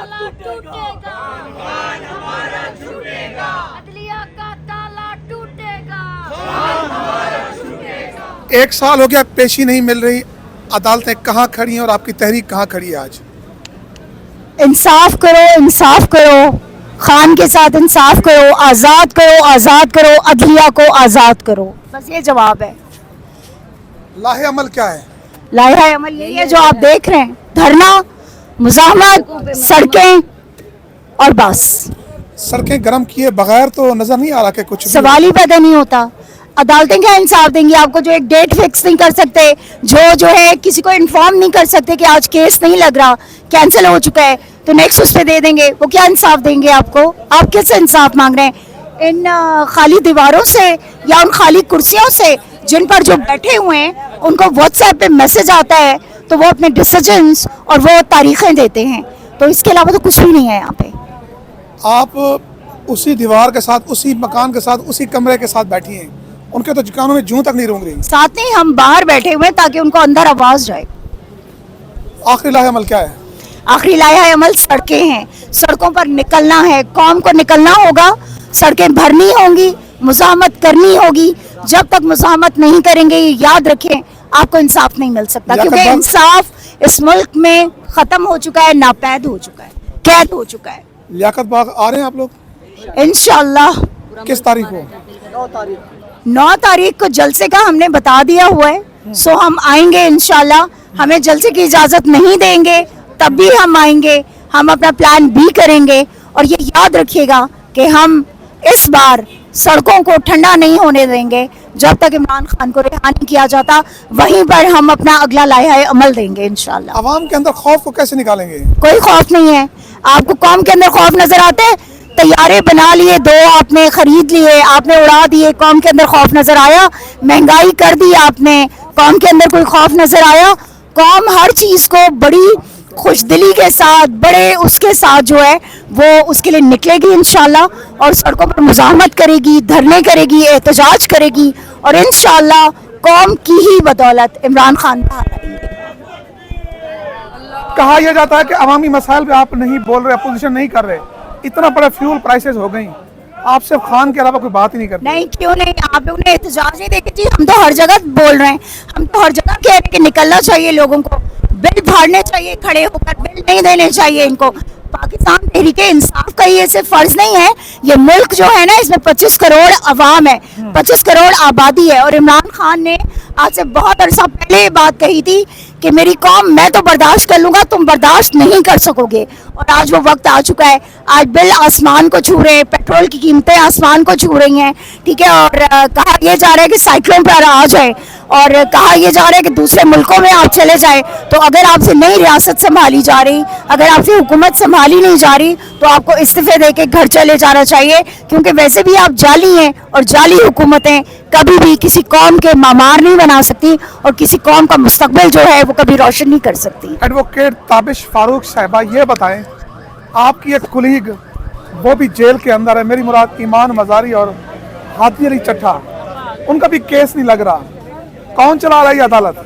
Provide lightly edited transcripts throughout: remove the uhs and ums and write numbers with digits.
ताला टूटेगा, हमारा छूटेगा, अदलिया का ताला टूटेगा, एक साल हो गया, पेशी नहीं मिल रही, अदालतें कहाँ खड़ी हैं और आपकी तहरीक कहाँ खड़ी है आज? इंसाफ करो, इंसाफ करो, खान के साथ इंसाफ करो, आज़ाद करो, आज़ाद करो, अदलिया को आज़ाद करो, बस ये जवाब है। लाहे अमल क्या है? लाया अमल यही है जो आप देख रहे हैं, धरना, मुज़ाहमत, सड़कें और बस। सड़कें गर्म किए बगैर तो नजर नहीं आ रहा कि कुछ भी। सवाल ही पैदा नहीं होता। अदालतें क्या इंसाफ देंगी आपको, जो एक डेट फिक्स नहीं कर सकते, जो है किसी को इन्फॉर्म नहीं कर सकते कि आज केस नहीं लग रहा, कैंसिल हो चुका है, तो नेक्स्ट उस पर दे देंगे, वो क्या इंसाफ देंगे आपको? आप किससे इंसाफ मांग रहे हैं? इन खाली दीवारों से या उन खाली कुर्सियों से जिन पर जो बैठे हुए हैं उनको व्हाट्सएप पे मैसेज आता है तो वो अपने डिसीजंस और वो तारीखें देते हैं, तो इसके अलावा तो कुछ भी नहीं है यहाँ पे। आप उसी दीवार के साथ, उसी मकान के साथ, उसी कमरे के साथ बैठी हैं, उनके तो कानों में जूं तक नहीं रोंग रही। साथ नहीं, हम बाहर बैठे हुए हैं ताकि उनको अंदर आवाज जाए। आखिरी लाहे अमल क्या है? आखिरी लाया अमल सड़कें हैं, सड़कों पर निकलना है, कौम को निकलना होगा, सड़कें भरनी होंगी, मुज़ाहमत करनी होगी। जब तक मुज़ाहमत नहीं करेंगे, ये याद रखें, आपको इंसाफ नहीं मिल सकता, क्योंकि इंसाफ इस मुल्क में ख़त्म हो चुका है, नापैद हो चुका है, कैद हो चुका है। लियाकत बाग आ रहे हैं आप लोग? इंशाअल्लाह किस तारीख को? 9 तारीख को जलसे का हमने बता दिया हुआ है, सो हम आएंगे इंशाअल्लाह। हमें जलसे की इजाज़त नहीं देंगे तब भी हम आएंगे, हम अपना प्लान भी करेंगे। और ये याद रखिएगा कि हम इस बार सड़कों को ठंडा नहीं होने देंगे जब तक इमरान खान को रिहा नहीं किया जाता, वहीं पर हम अपना अगला लाया अमल देंगे इंशाअल्लाह। आवाम के अंदर खौफ को कैसे निकालेंगे? कोई खौफ नहीं है। आपको कौम के अंदर खौफ नजर आते हैं? तैयारे बना लिए, 2 आपने खरीद लिए, आपने उड़ा दिए, कौम के अंदर खौफ नजर आया? महंगाई कर दी आपने, कौम के अंदर कोई खौफ नजर आया? कौम हर चीज को बड़ी खुशदिली के साथ, बड़े उसके साथ जो है वो उसके लिए निकलेगी इंशाल्लाह, और सड़कों पर मुज़ाहमत करेगी, धरने करेगी, एहतजाज करेगी, और इंशाल्लाह कौम की ही बदौलत इमरान खान बाहर आएंगे। कहा यह जाता है कि अवामी मसाइल पे आप नहीं बोल रहे, अपोजिशन नहीं कर रहे, इतना बड़ा फ्यूल प्राइसेस हो गई, आप सिर्फ खान के अलावा कोई बात ही नहीं करते। नहीं, क्यों नहीं? आप लोगों ने एहतजाज नहीं देखे जी? हम तो हर जगह बोल रहे हैं, हम तो हर जगह कह रहे हैं कि निकलना चाहिए लोगों को, बिल फाड़ने चाहिए खड़े होकर, बिल नहीं देने चाहिए इनको। पाकिस्तान तहरीक इंसाफ का ये सिर्फ फर्ज नहीं है, ये मुल्क जो है ना, इसमें 25 करोड़ अवाम है, 25 करोड़ आबादी है, और इमरान खान ने आज से बहुत अरसा पहले ये बात कही थी कि मेरी कौम, मैं तो बर्दाश्त कर लूंगा, तुम बर्दाश्त नहीं कर सकोगे। और आज वो वक्त आ चुका है, आज बिल आसमान को छू रहे हैं, पेट्रोल की कीमतें आसमान को छू रही हैं, ठीक है। और कहा यह जा रहा है कि साइक्लोन पर आ जाए, और कहा यह जा रहा है कि दूसरे मुल्कों में आप चले जाए। तो अगर आपसे नई रियासत संभाली जा रही, अगर आपसे हुकूमत संभाली नहीं जा रही, तो आपको इस्तीफे दे के घर चले जाना चाहिए, क्योंकि वैसे भी आप जाली हैं, और जाली हुकूमतें कभी भी किसी कौम के मामार नहीं बना सकती, और किसी कौम का मुस्तकबिल जो है वो कभी रोशन नहीं कर सकती। एडवोकेट ताबिश फारूक साहिबा, ये बताएं, आपकी एक कुलीग वो भी जेल के अंदर है, मेरी मुराद ईमान मजारी और हाथी अली चट्ठा, उनका भी केस नहीं लग रहा, कौन चला रहा है अदालत?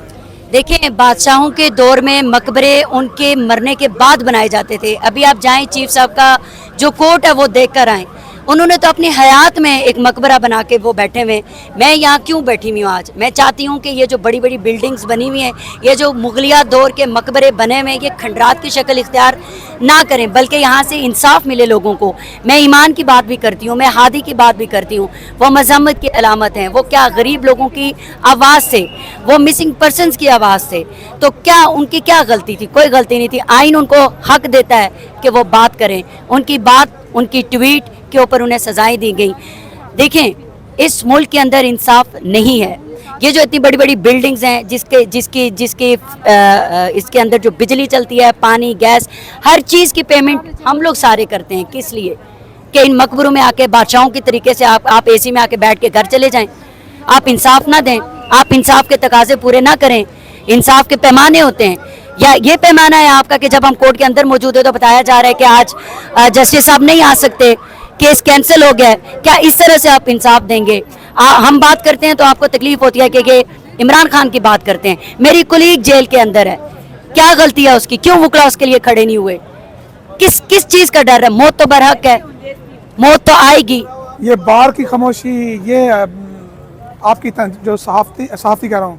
देखें, बादशाहों के दौर में मकबरे उनके मरने के बाद बनाए जाते थे। अभी आप जाएं, चीफ साहब का जो कोर्ट है वो देख कर आएँ, उन्होंने तो अपनी हयात में एक मकबरा बना के वो बैठे हुए। मैं यहाँ क्यों बैठी हुई हूँ आज? मैं चाहती हूँ कि ये जो बड़ी बड़ी बिल्डिंग्स बनी हुई हैं, ये जो मुगलिया दौर के मकबरे बने हुए हैं, ये खंडरात की शक्ल इख्तियार ना करें, बल्कि यहाँ से इंसाफ मिले लोगों को। मैं ईमान की बात भी करती हूँ, मैं हादी की बात भी करती हूँ। वो मजम्मत की अलामत हैं, वो क्या गरीब लोगों की आवाज़ से, वो मिसिंग पर्सनस की आवाज़ से, तो क्या उनकी क्या गलती थी? कोई गलती नहीं थी। आइन उनको हक देता है कि वो बात करें, उनकी बात, उनकी ट्वीट के ऊपर उन्हें सजाएं दी गई। देखें, इस मुल्क के अंदर इंसाफ नहीं है। ये जो इतनी बड़ी बड़ी बिल्डिंग्स हैं, जिसके इसके अंदर जो बिजली चलती है, पानी, गैस, हर चीज़ की पेमेंट हम लोग सारे करते हैं, किस लिए? कि इन मकबरों में आके बादशाहों की तरीके से आप एसी में आके बैठ के घर चले जाएं। आप इंसाफ ना दें, आप इंसाफ के तकाजे पूरे ना करें। इंसाफ के पैमाने होते हैं, या ये पैमाना है आपका कि जब हम कोर्ट के अंदर मौजूद है तो बताया जा रहा है कि आज जस्टिस साहब नहीं आ सकते, केस कैंसिल हो गया है। क्या इस तरह से आप इंसाफ देंगे? हम बात करते हैं तो आपको तकलीफ होती है कि इमरान खान की बात करते हैं। मेरी कुलीग जेल के अंदर है, क्या गलती है उसकी? क्यों वकला उसके लिए खड़े नहीं हुए? किस किस चीज का डर है? मौत तो बरहक है, मौत तो आएगी। ये बार की खामोशी, ये आपकी जो सहाफ़ती कह रहा हूँ,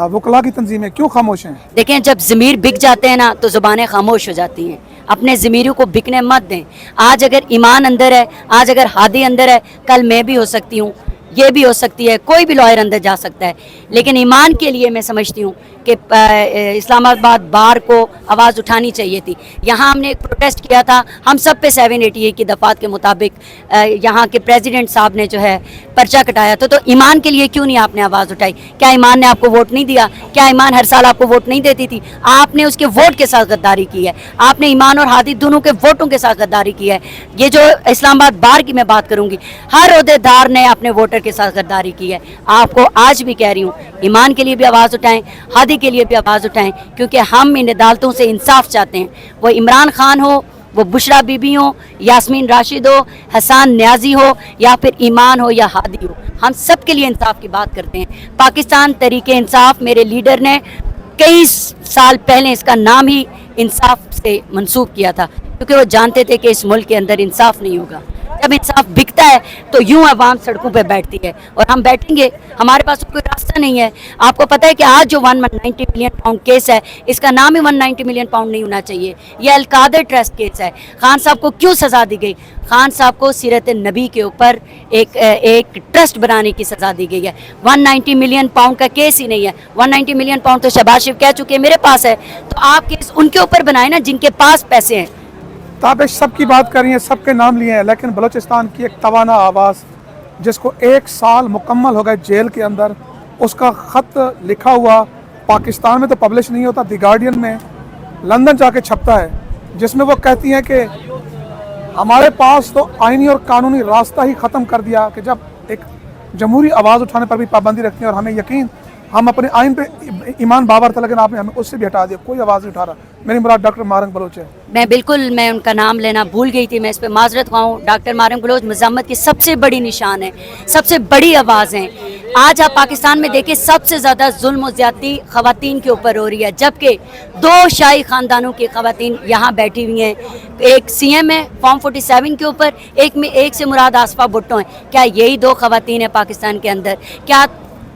वकला की तंजीमें क्यों खामोश हैं? देखें, जब ज़मीर बिक जाते हैं ना तो ज़ुबानें खामोश हो जाती हैं। अपने ज़मीरों को बिकने मत दें। आज अगर ईमान अंदर है, आज अगर हादी अंदर है, कल मैं भी हो सकती हूँ, ये भी हो सकती है, कोई भी लॉयर अंदर जा सकता है। लेकिन ईमान के लिए मैं समझती हूँ कि इस्लामाबाद बार को आवाज़ उठानी चाहिए थी। यहाँ हमने एक प्रोटेस्ट किया था, हम सब पे 788 की दफ़ात के मुताबिक यहाँ के प्रेसिडेंट साहब ने जो है पर्चा कटाया था। तो ईमान के लिए क्यों नहीं आपने आवाज़ उठाई? क्या ईमान ने आपको वोट नहीं दिया? क्या ईमान हर साल आपको वोट नहीं देती थी? आपने उसके वोट के साथ गद्दारी की है। आपने ईमान और हादी दोनों के वोटों के साथ गद्दारी की है। ये जो इस्लामाबाद बार की मैं बात करूँगी, हर ओहदेदार ने अपने वोटर के साथ गद्दारी की है। आपको आज भी कह रही हूँ, ईमान के लिए भी आवाज़ उठाएं, हादी के लिए भी आवाज़ उठाएं, क्योंकि हम इन अदालतों से इंसाफ चाहते हैं। वो इमरान खान हो, वो बुशरा बीबी हो, यास्मीन राशिद हो, हसान न्याजी हो, या फिर ईमान हो या हादी हो, हम सब के लिए इंसाफ की बात करते हैं। पाकिस्तान तरीके इंसाफ मेरे लीडर ने कई साल पहले इसका नाम ही इंसाफ से मंसूब किया था, क्योंकि वो जानते थे कि इस मुल्क के अंदर इंसाफ नहीं होगा। जब इंसाफ बिकता है तो यूं आवाम सड़कों पे बैठती है, और हम बैठेंगे, हमारे पास कोई रास्ता नहीं है। आपको पता है कि आज जो 190 मिलियन पाउंड केस है, इसका नाम ही 190 मिलियन पाउंड नहीं होना चाहिए। यह अलकादर ट्रस्ट केस है। खान साहब को क्यों सज़ा दी गई? खान साहब को सीरत नबी के ऊपर एक ट्रस्ट बनाने की सज़ा दी गई है। 190 मिलियन पाउंड का केस ही नहीं है। 190 मिलियन पाउंड तो शहबाज शरीफ कह चुके हैं मेरे पास है, तो आप केस उनके ऊपर बनाए ना जिनके पास पैसे हैं। ताबिश सबकी बात कर रही हैं, सबके नाम लिए हैं, लेकिन बलूचिस्तान की एक तवाना आवाज़ जिसको 1 साल मुकम्मल हो गए जेल के अंदर, उसका ख़त लिखा हुआ पाकिस्तान में तो पब्लिश नहीं होता, द गार्डियन में लंदन जाके छपता है, जिसमें वो कहती हैं कि हमारे पास तो आइनी और कानूनी रास्ता ही ख़त्म कर दिया कि जब एक जमहूरी आवाज़ उठाने पर भी पाबंदी रखती हैं, और हमें यकीन, हम अपने आइन पे ईमान बावर था, लेकिन आपने हमें उससे भी हटा दिया, कोई आवाज़ नहीं उठा रहा। मेरी मुराद डॉक्टर मारंग बलोच है। मैं उनका नाम लेना भूल गई थी, मैं इस पर माजरत खाऊँ। डॉक्टर मारंग बलोच मज़म्मत की सबसे बड़ी निशान है, सबसे बड़ी आवाज़ हैं। आज आप पाकिस्तान में देखें, सबसे ज़्यादा जुल्म और ज़्यादती ख़वातीन के ऊपर हो रही है, जबकि 2 शाही ख़ानदानों की ख़वातीन यहाँ बैठी हुई हैं। एक CM है फॉर्म 47 के ऊपर, एक से मुराद आसफा भुट्टो हैं। क्या यही 2 ख़वातीन हैं पाकिस्तान के अंदर? क्या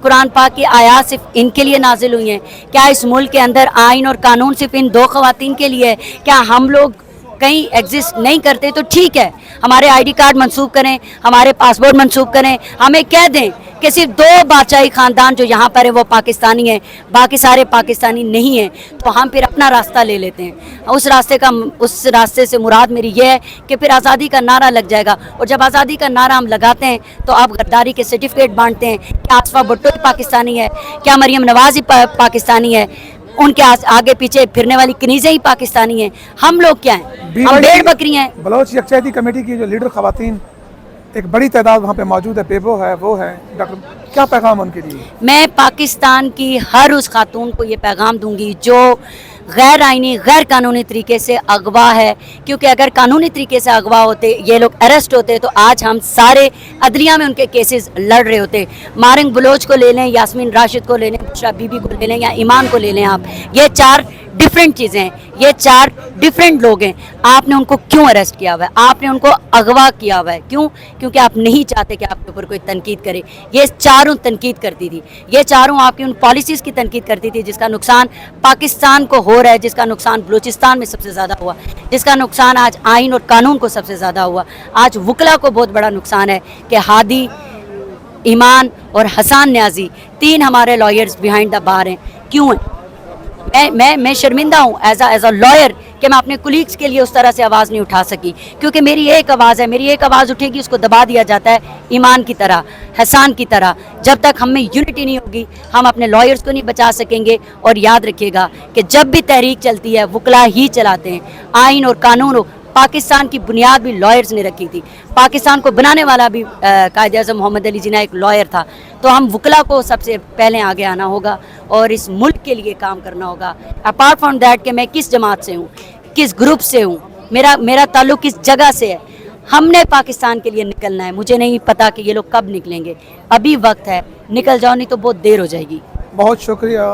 कुरान पाक की आयात सिर्फ इनके लिए नाजिल हुई हैं? क्या इस मुल्क के अंदर आइन और कानून सिर्फ इन 2 ख़वातीन के लिए है? क्या हम लोग कहीं एग्जिस्ट नहीं करते? तो ठीक है, हमारे ID कार्ड मंसूब करें, हमारे पासपोर्ट मंसूब करें, हमें कह दें कि सिर्फ 2 बादशाही ख़ानदान जो यहाँ पर है वो पाकिस्तानी हैं, बाकी सारे पाकिस्तानी नहीं हैं। तो हम फिर अपना रास्ता ले लेते हैं। उस रास्ते से मुराद मेरी ये है कि फिर आज़ादी का नारा लग जाएगा, और जब आज़ादी का नारा हम लगाते हैं तो आप गद्दारी के सर्टिफिकेट बांटते हैं। क्या आसफा भुट्टो पाकिस्तानी है? क्या मरियम नवाज़ पाकिस्तानी है? उनके आगे पीछे फिरने वाली कनीज़ें ही पाकिस्तानी हैं। हम लोग क्या हैं? हम भेड़ बकरी हैं। बलोच यकजहती कमेटी की जो लीडर ख़वातीन एक बड़ी तादाद वहाँ पे मौजूद है, बेबो है, वो है, डॉक्टर, क्या पैगाम उनके लिए? मैं पाकिस्तान की हर उस खातून को ये पैगाम दूंगी जो गैर आइनी गैर कानूनी तरीके से अगवा है, क्योंकि अगर कानूनी तरीके से अगवा होते, ये लोग अरेस्ट होते, तो आज हम सारे अदलिया में उनके केसेस लड़ रहे होते। मारंग बलोच को ले लें, यास्मीन राशिद को ले लें, बुशरा बीबी को ले लें, या ईमान को ले लें, आप ये 4 डिफरेंट चीज़ें हैं, ये 4 डिफरेंट लोग हैं। आपने उनको क्यों अरेस्ट किया हुआ है? आपने उनको अगवा किया हुआ है, क्यों? क्योंकि आप नहीं चाहते कि आपके ऊपर कोई तनकीद करे। ये चारों तनकीद करती थी, ये चारों आपकी उन पॉलिसीज़ की तनकीद करती थी जिसका नुकसान पाकिस्तान को हो रहा है, जिसका नुकसान बलूचिस्तान में सबसे ज़्यादा हुआ, जिसका नुकसान आज आइन और कानून को सबसे ज़्यादा हुआ। आज वकला को बहुत बड़ा नुकसान है कि हादी, ईमान और हसान न्याजी 3 हमारे लॉयर्स बिहाइंड द बार हैं। क्यों हैं? मैं शर्मिंदा हूँ एज अ लॉयर कि मैं अपने कुलीग्स के लिए उस तरह से आवाज़ नहीं उठा सकी, क्योंकि मेरी एक आवाज़ है, मेरी एक आवाज़ उठेगी, उसको दबा दिया जाता है ईमान की तरह, हसान की तरह। जब तक हम में यूनिटी नहीं होगी, हम अपने लॉयर्स को नहीं बचा सकेंगे। और याद रखिएगा कि जब भी तहरीक चलती है, वकला ही चलाते हैं। आइन और कानून हो, पाकिस्तान की बुनियाद भी लॉयर्स ने रखी थी। पाकिस्तान को बनाने वाला भी कायद-ए-आज़म मोहम्मद अली जिन्ना एक लॉयर था। तो हम वकला को सबसे पहले आगे आना होगा और इस मुल्क के लिए काम करना होगा। अपार्ट फ्रॉम दैट कि मैं किस जमात से हूँ, किस ग्रुप से हूँ, मेरा ताल्लुक़ किस जगह से है, हमने पाकिस्तान के लिए निकलना है। मुझे नहीं पता कि ये लोग कब निकलेंगे, अभी वक्त है, निकल जाओ, नहीं तो बहुत देर हो जाएगी। बहुत शुक्रिया